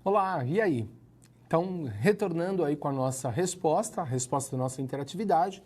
Olá, e aí? Então, retornando aí com a nossa resposta, a resposta da nossa interatividade,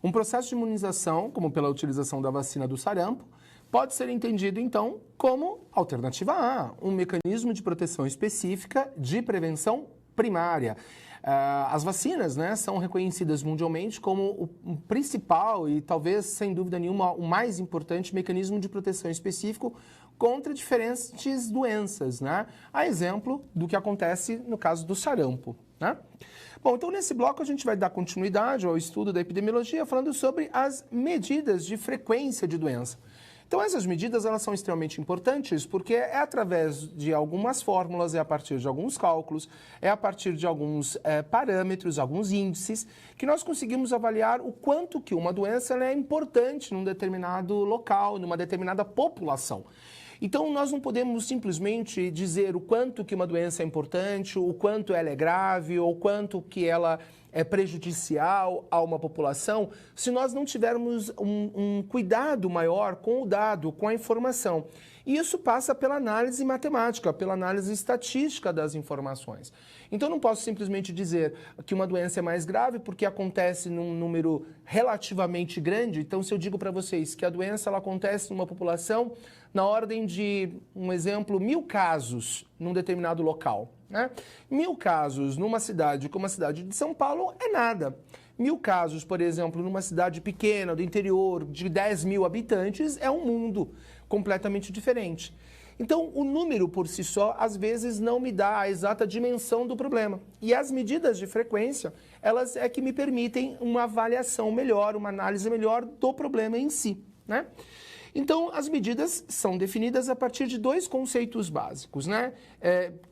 um processo de imunização, como pela utilização da vacina do sarampo, pode ser entendido, então, como alternativa A, um mecanismo de proteção específica de prevenção primária. As vacinas, né, são reconhecidas mundialmente como o principal e talvez, sem dúvida nenhuma, o mais importante mecanismo de proteção específico contra diferentes doenças, né? A exemplo do que acontece no caso do sarampo, né? Bom, então nesse bloco a gente vai dar continuidade ao estudo da epidemiologia falando sobre as medidas de frequência de doença. Então essas medidas elas são extremamente importantes porque é através de algumas fórmulas, é a partir de alguns cálculos, é a partir de alguns parâmetros, alguns índices, que nós conseguimos avaliar o quanto que uma doença ela é importante num determinado local, numa determinada população. Então, nós não podemos simplesmente dizer o quanto que uma doença é importante, o quanto ela é grave, ou o quanto que ela é prejudicial a uma população, se nós não tivermos um cuidado maior com o dado, com a informação. E isso passa pela análise matemática, pela análise estatística das informações. Então, eu não posso simplesmente dizer que uma doença é mais grave porque acontece num número relativamente grande. Então, se eu digo para vocês que a doença ela acontece numa população na ordem de, um exemplo, 1000 casos num determinado local, né? 1000 casos numa cidade como a cidade de São Paulo é nada. 1000 casos, por exemplo, numa cidade pequena, do interior, de 10 mil habitantes, é um mundo completamente diferente. Então, o número por si só, às vezes, não me dá a exata dimensão do problema. E as medidas de frequência, elas é que me permitem uma avaliação melhor, uma análise melhor do problema em si, né? Então, as medidas são definidas a partir de dois conceitos básicos, né?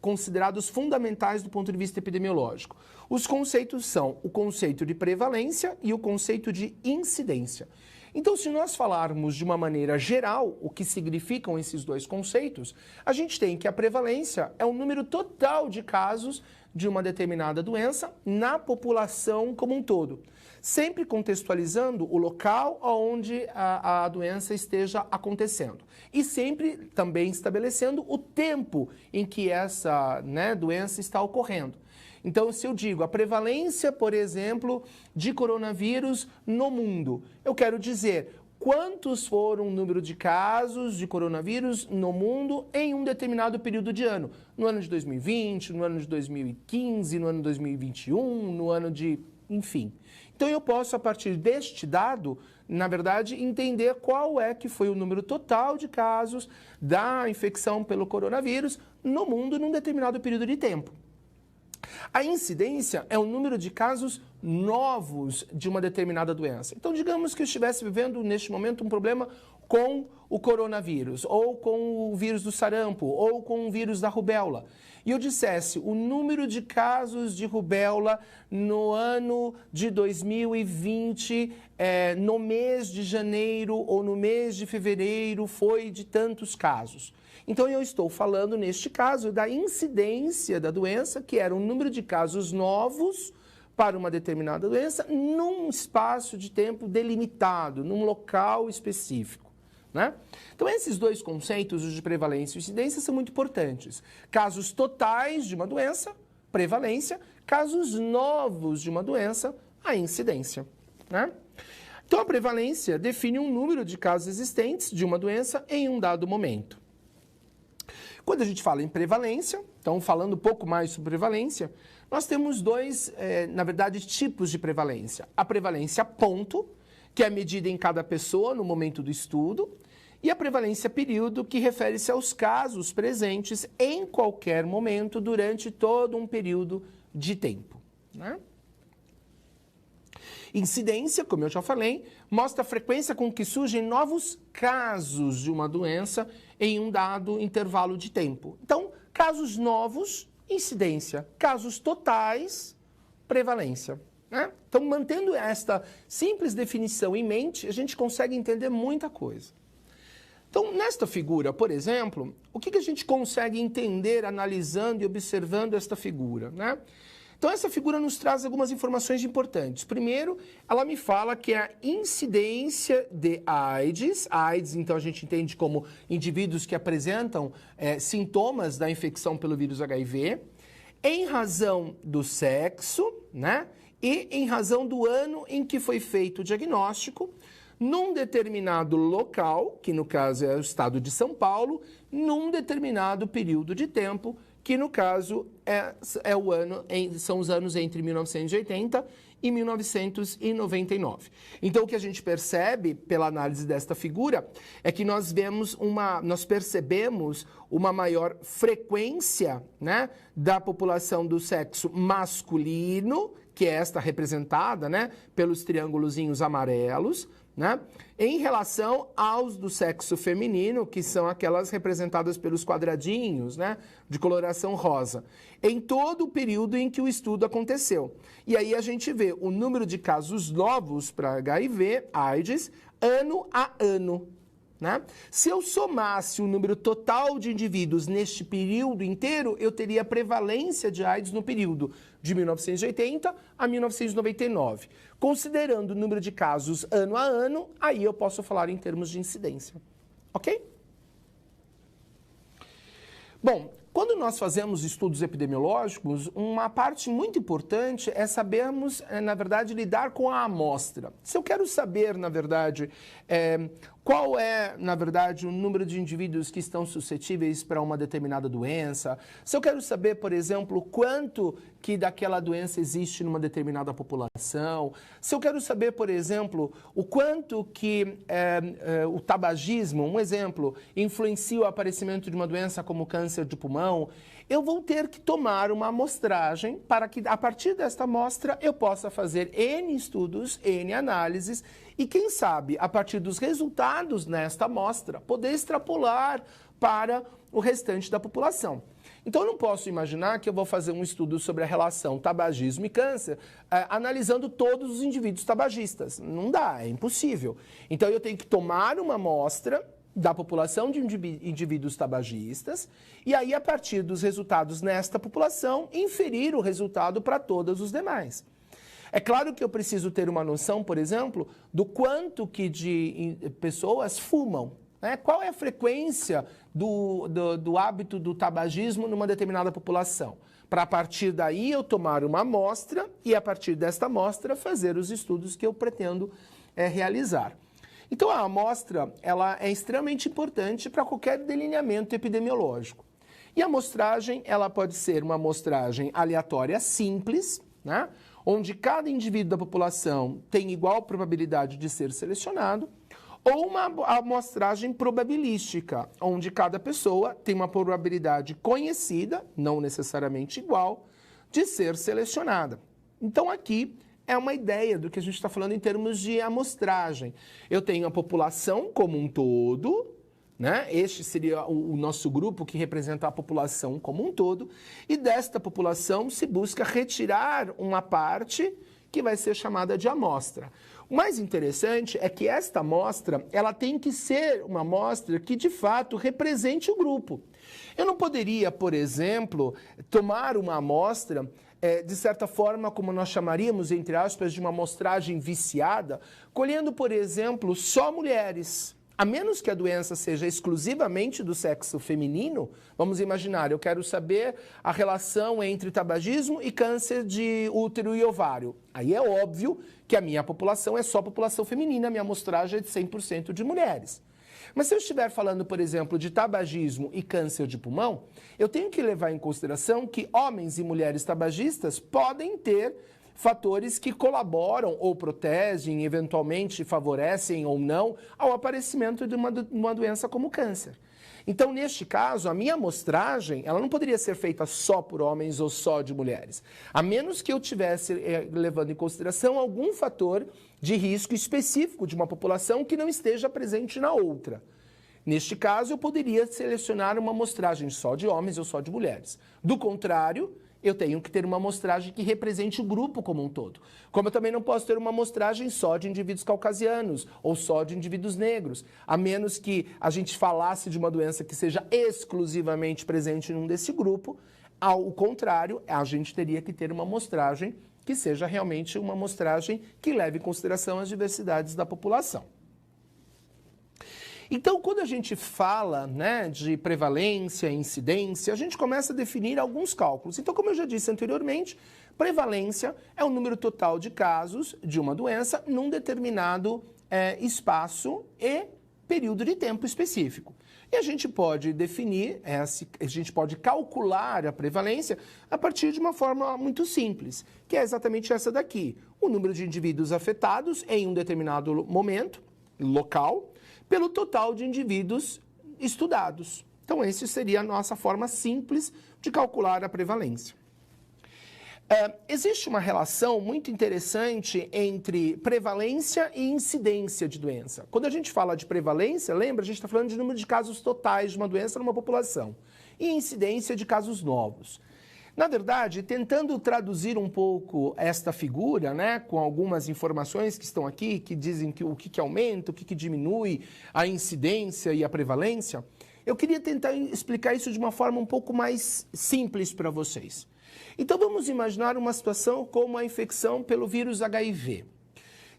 Considerados fundamentais do ponto de vista epidemiológico. Os conceitos são o conceito de prevalência e o conceito de incidência. Então, se nós falarmos de uma maneira geral o que significam esses dois conceitos, a gente tem que a prevalência é o número total de casos de uma determinada doença na população como um todo, sempre contextualizando o local onde a doença esteja acontecendo e sempre também estabelecendo o tempo em que essa doença está ocorrendo. Então, se eu digo a prevalência, por exemplo, de coronavírus no mundo, eu quero dizer quantos foram o número de casos de coronavírus no mundo em um determinado período de ano. No ano de 2020, no ano de 2015, no ano de 2021, no ano de... enfim. Então, eu posso, a partir deste dado, na verdade, entender qual é que foi o número total de casos da infecção pelo coronavírus no mundo num determinado período de tempo. A incidência é o número de casos novos de uma determinada doença. Então, digamos que eu estivesse vivendo, neste momento, um problema com o coronavírus, ou com o vírus do sarampo, ou com o vírus da rubéola. E eu dissesse o número de casos de rubéola no ano de 2020, no mês de janeiro ou no mês de fevereiro, foi de tantos casos. Então, eu estou falando, neste caso, da incidência da doença, que era o número de casos novos para uma determinada doença num espaço de tempo delimitado, num local específico, né? Então, esses dois conceitos, os de prevalência e incidência, são muito importantes. Casos totais de uma doença, prevalência; casos novos de uma doença, a incidência, né? Então, a prevalência define um número de casos existentes de uma doença em um dado momento. Quando a gente fala em prevalência, então falando um pouco mais sobre prevalência, nós temos dois, na verdade, tipos de prevalência. A prevalência ponto, que é medida em cada pessoa no momento do estudo, e a prevalência período, que refere-se aos casos presentes em qualquer momento durante todo um período de tempo, né? Incidência, como eu já falei, mostra a frequência com que surgem novos casos de uma doença em um dado intervalo de tempo. Então, casos novos, incidência; casos totais, prevalência, né? Então, mantendo esta simples definição em mente, a gente consegue entender muita coisa. Então, nesta figura, por exemplo, o que a gente consegue entender analisando e observando esta figura, né? Então, essa figura nos traz algumas informações importantes. Primeiro, ela me fala que a incidência de AIDS, então a gente entende como indivíduos que apresentam sintomas da infecção pelo vírus HIV, em razão do sexo, né? E em razão do ano em que foi feito o diagnóstico, num determinado local, que no caso é o estado de São Paulo, num determinado período de tempo, que no caso são os anos entre 1980 e 1999. Então, o que a gente percebe pela análise desta figura é que nós percebemos uma maior frequência, né, da população do sexo masculino, que é esta representada, né, pelos triângulozinhos amarelos, né, em relação aos do sexo feminino, que são aquelas representadas pelos quadradinhos, né, de coloração rosa, em todo o período em que o estudo aconteceu. E aí a gente vê o número de casos novos para HIV, AIDS, ano a ano. Né? Se eu somasse o número total de indivíduos neste período inteiro, eu teria prevalência de AIDS no período de 1980 a 1999. Considerando o número de casos ano a ano, aí eu posso falar em termos de incidência. Ok? Bom, quando nós fazemos estudos epidemiológicos, uma parte muito importante é sabermos, na verdade, lidar com a amostra. Se eu quero saber, na verdade, qual é, na verdade, o número de indivíduos que estão suscetíveis para uma determinada doença, se eu quero saber, por exemplo, quanto que daquela doença existe numa determinada população, se eu quero saber, por exemplo, o quanto que o tabagismo, um exemplo, influencia o aparecimento de uma doença como câncer de pulmão, eu vou ter que tomar uma amostragem para que, a partir desta amostra, eu possa fazer N estudos, N análises e, quem sabe, a partir dos resultados nesta amostra, poder extrapolar para o restante da população. Então, eu não posso imaginar que eu vou fazer um estudo sobre a relação tabagismo e câncer analisando todos os indivíduos tabagistas. Não dá, é impossível. Então, eu tenho que tomar uma amostra da população de indivíduos tabagistas e aí, a partir dos resultados nesta população, inferir o resultado para todos os demais. É claro que eu preciso ter uma noção, por exemplo, do quanto que de pessoas fumam. Né? Qual é a frequência do hábito do tabagismo numa determinada população? Para, a partir daí, eu tomar uma amostra e, a partir desta amostra, fazer os estudos que eu pretendo realizar. Então, a amostra ela é extremamente importante para qualquer delineamento epidemiológico. E a amostragem ela pode ser uma amostragem aleatória simples, né? Onde cada indivíduo da população tem igual probabilidade de ser selecionado, ou uma amostragem probabilística, onde cada pessoa tem uma probabilidade conhecida, não necessariamente igual, de ser selecionada. Então, aqui é uma ideia do que a gente está falando em termos de amostragem. Eu tenho a população como um todo, né? Este seria o nosso grupo que representa a população como um todo, e desta população se busca retirar uma parte que vai ser chamada de amostra. O mais interessante é que esta amostra, ela tem que ser uma amostra que, de fato, represente o grupo. Eu não poderia, por exemplo, tomar uma amostra, de certa forma, como nós chamaríamos, entre aspas, de uma amostragem viciada, colhendo, por exemplo, só mulheres. A menos que a doença seja exclusivamente do sexo feminino, vamos imaginar, eu quero saber a relação entre tabagismo e câncer de útero e ovário. Aí é óbvio que a minha população é só população feminina, a minha amostragem é de 100% de mulheres. Mas se eu estiver falando, por exemplo, de tabagismo e câncer de pulmão, eu tenho que levar em consideração que homens e mulheres tabagistas podem ter fatores que colaboram ou protegem, eventualmente favorecem ou não ao aparecimento de uma doença como câncer. Então, neste caso, a minha amostragem, ela não poderia ser feita só por homens ou só de mulheres, a menos que eu estivesse levando em consideração algum fator de risco específico de uma população que não esteja presente na outra. Neste caso, eu poderia selecionar uma amostragem só de homens ou só de mulheres. Do contrário, eu tenho que ter uma amostragem que represente o grupo como um todo. Como eu também não posso ter uma amostragem só de indivíduos caucasianos ou só de indivíduos negros, a menos que a gente falasse de uma doença que seja exclusivamente presente num desse grupo. Ao contrário, a gente teria que ter uma amostragem que seja realmente uma amostragem que leve em consideração as diversidades da população. Então, quando a gente fala, né, de prevalência, incidência, a gente começa a definir alguns cálculos. Então, como eu já disse anteriormente, prevalência é o número total de casos de uma doença num determinado espaço e período de tempo específico. E a gente pode definir, a gente pode calcular a prevalência a partir de uma forma muito simples, que é exatamente essa daqui. O número de indivíduos afetados em um determinado momento, local, pelo total de indivíduos estudados. Então, essa seria a nossa forma simples de calcular a prevalência. Existe uma relação muito interessante entre prevalência e incidência de doença. Quando a gente fala de prevalência, lembra, a gente está falando de número de casos totais de uma doença numa população. E incidência de casos novos. Na verdade, tentando traduzir um pouco esta figura, né, com algumas informações que estão aqui, que dizem que o que aumenta, o que diminui a incidência e a prevalência, eu queria tentar explicar isso de uma forma um pouco mais simples para vocês. Então, vamos imaginar uma situação como a infecção pelo vírus HIV.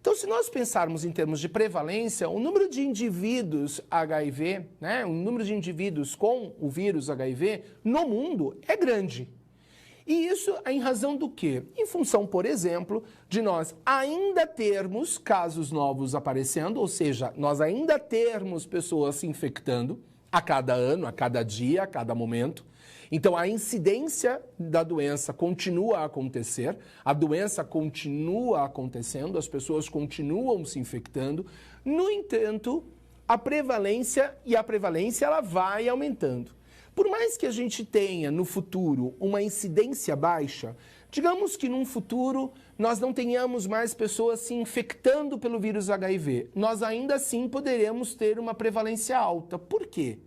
Então, se nós pensarmos em termos de prevalência, o número de indivíduos HIV, né, o número de indivíduos com o vírus HIV no mundo é grande. E isso em razão do quê? Em função, por exemplo, de nós ainda termos casos novos aparecendo, ou seja, nós ainda termos pessoas se infectando a cada ano, a cada dia, a cada momento. Então, a incidência da doença continua a acontecer, a doença continua acontecendo, as pessoas continuam se infectando. No entanto, a prevalência ela vai aumentando. Por mais que a gente tenha no futuro uma incidência baixa, digamos que num futuro nós não tenhamos mais pessoas se infectando pelo vírus HIV, nós ainda assim poderemos ter uma prevalência alta. Por quê?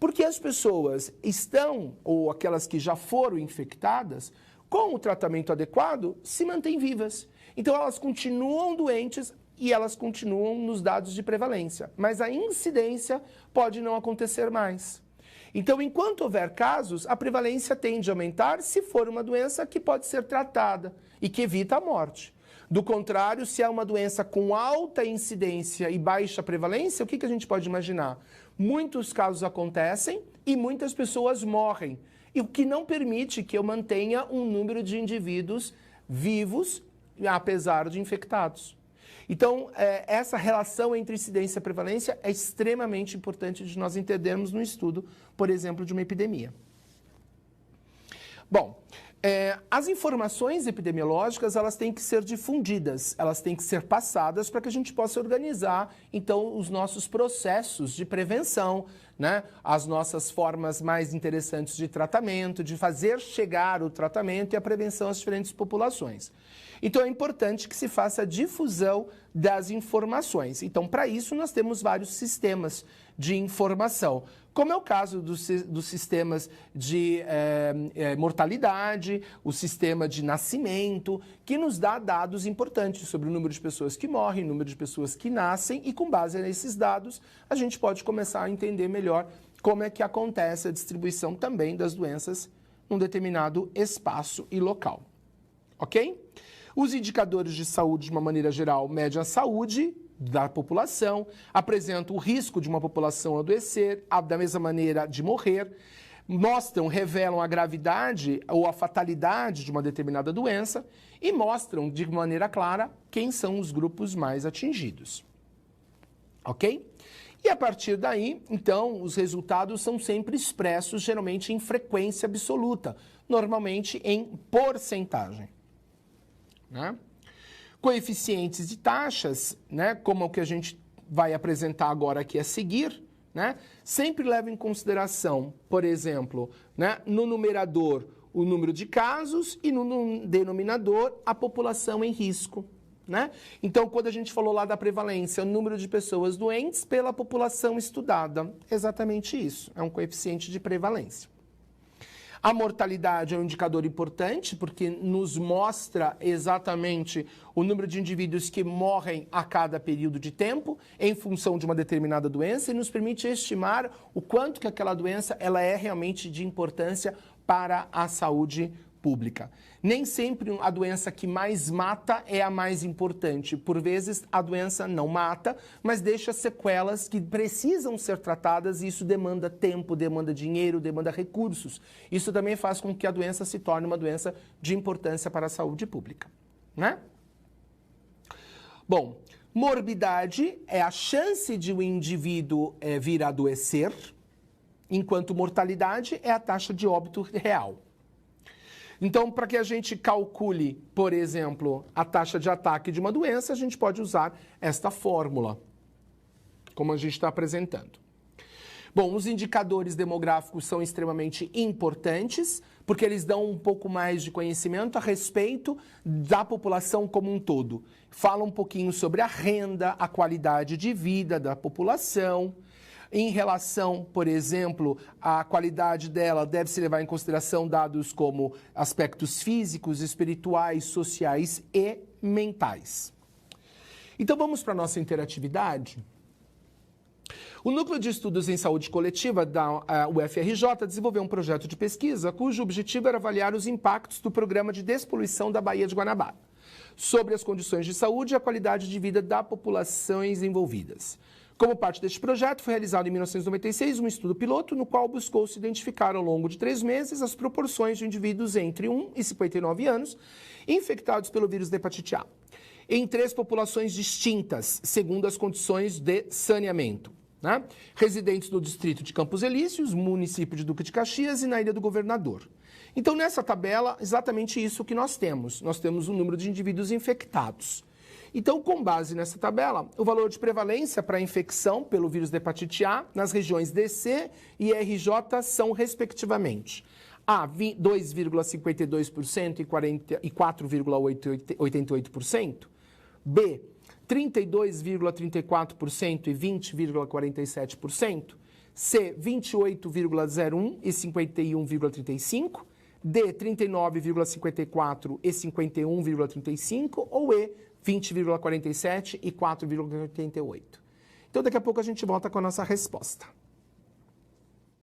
Porque as pessoas estão, ou aquelas que já foram infectadas, com o tratamento adequado, se mantêm vivas. Então elas continuam doentes e elas continuam nos dados de prevalência. Mas a incidência pode não acontecer mais. Então, enquanto houver casos, a prevalência tende a aumentar se for uma doença que pode ser tratada e que evita a morte. Do contrário, se é uma doença com alta incidência e baixa prevalência, o que a gente pode imaginar? Muitos casos acontecem e muitas pessoas morrem, e o que não permite que eu mantenha um número de indivíduos vivos, apesar de infectados. Então, essa relação entre incidência e prevalência é extremamente importante de nós entendermos no estudo, por exemplo, de uma epidemia. Bom, as informações epidemiológicas, elas têm que ser difundidas, elas têm que ser passadas para que a gente possa organizar, então, os nossos processos de prevenção, né? As nossas formas mais interessantes de tratamento, de fazer chegar o tratamento e a prevenção às diferentes populações. Então, é importante que se faça a difusão das informações. Então, para isso, nós temos vários sistemas de informação, como é o caso dos sistemas de mortalidade, o sistema de nascimento, que nos dá dados importantes sobre o número de pessoas que morrem, o número de pessoas que nascem, e com base nesses dados, a gente pode começar a entender melhor como é que acontece a distribuição também das doenças num determinado espaço e local. Ok? Os indicadores de saúde, de uma maneira geral, medem a saúde da população, apresentam o risco de uma população adoecer, da mesma maneira de morrer, revelam a gravidade ou a fatalidade de uma determinada doença e mostram de maneira clara quem são os grupos mais atingidos. Ok? E a partir daí, então, os resultados são sempre expressos, geralmente em frequência absoluta, normalmente em porcentagem. Né? Coeficientes de taxas, né, como o que a gente vai apresentar agora aqui a seguir, né, sempre levam em consideração, por exemplo, né, no numerador o número de casos e no denominador a população em risco. Né? Então, quando a gente falou lá da prevalência, o número de pessoas doentes pela população estudada, exatamente isso, é um coeficiente de prevalência. A mortalidade é um indicador importante porque nos mostra exatamente o número de indivíduos que morrem a cada período de tempo em função de uma determinada doença e nos permite estimar o quanto que aquela doença ela é realmente de importância para a saúde pública. Nem sempre a doença que mais mata é a mais importante. Por vezes, a doença não mata, mas deixa sequelas que precisam ser tratadas e isso demanda tempo, demanda dinheiro, demanda recursos. Isso também faz com que a doença se torne uma doença de importância para a saúde pública, né? Bom, morbidade é a chance de o indivíduo vir a adoecer, enquanto mortalidade é a taxa de óbito real. Então, para que a gente calcule, por exemplo, a taxa de ataque de uma doença, a gente pode usar esta fórmula, como a gente está apresentando. Bom, os indicadores demográficos são extremamente importantes, porque eles dão um pouco mais de conhecimento a respeito da população como um todo. Fala um pouquinho sobre a renda, a qualidade de vida da população. Em relação, por exemplo, à qualidade dela, deve-se levar em consideração dados como aspectos físicos, espirituais, sociais e mentais. Então vamos para a nossa interatividade. O Núcleo de Estudos em Saúde Coletiva da UFRJ desenvolveu um projeto de pesquisa cujo objetivo era avaliar os impactos do Programa de Despoluição da Baía de Guanabara sobre as condições de saúde e a qualidade de vida das populações envolvidas. Como parte deste projeto, foi realizado em 1996 um estudo piloto no qual buscou-se identificar ao longo de 3 meses as proporções de indivíduos entre 1 e 59 anos infectados pelo vírus da hepatite A, em 3 populações distintas, segundo as condições de saneamento, né? Residentes no distrito de Campos Elíseos, município de Duque de Caxias e na Ilha do Governador. Então, nessa tabela, exatamente isso que nós temos. Nós temos o número de indivíduos infectados. Então, com base nessa tabela, o valor de prevalência para a infecção pelo vírus da hepatite A nas regiões DC e RJ são, respectivamente, A, 2,52% e 4,88%, B, 32,34% e 20,47%, C, 28,01% e 51,35%, D, 39,54% e 51,35%, ou E, 20,47% e 4,88%. Então, daqui a pouco a gente volta com a nossa resposta.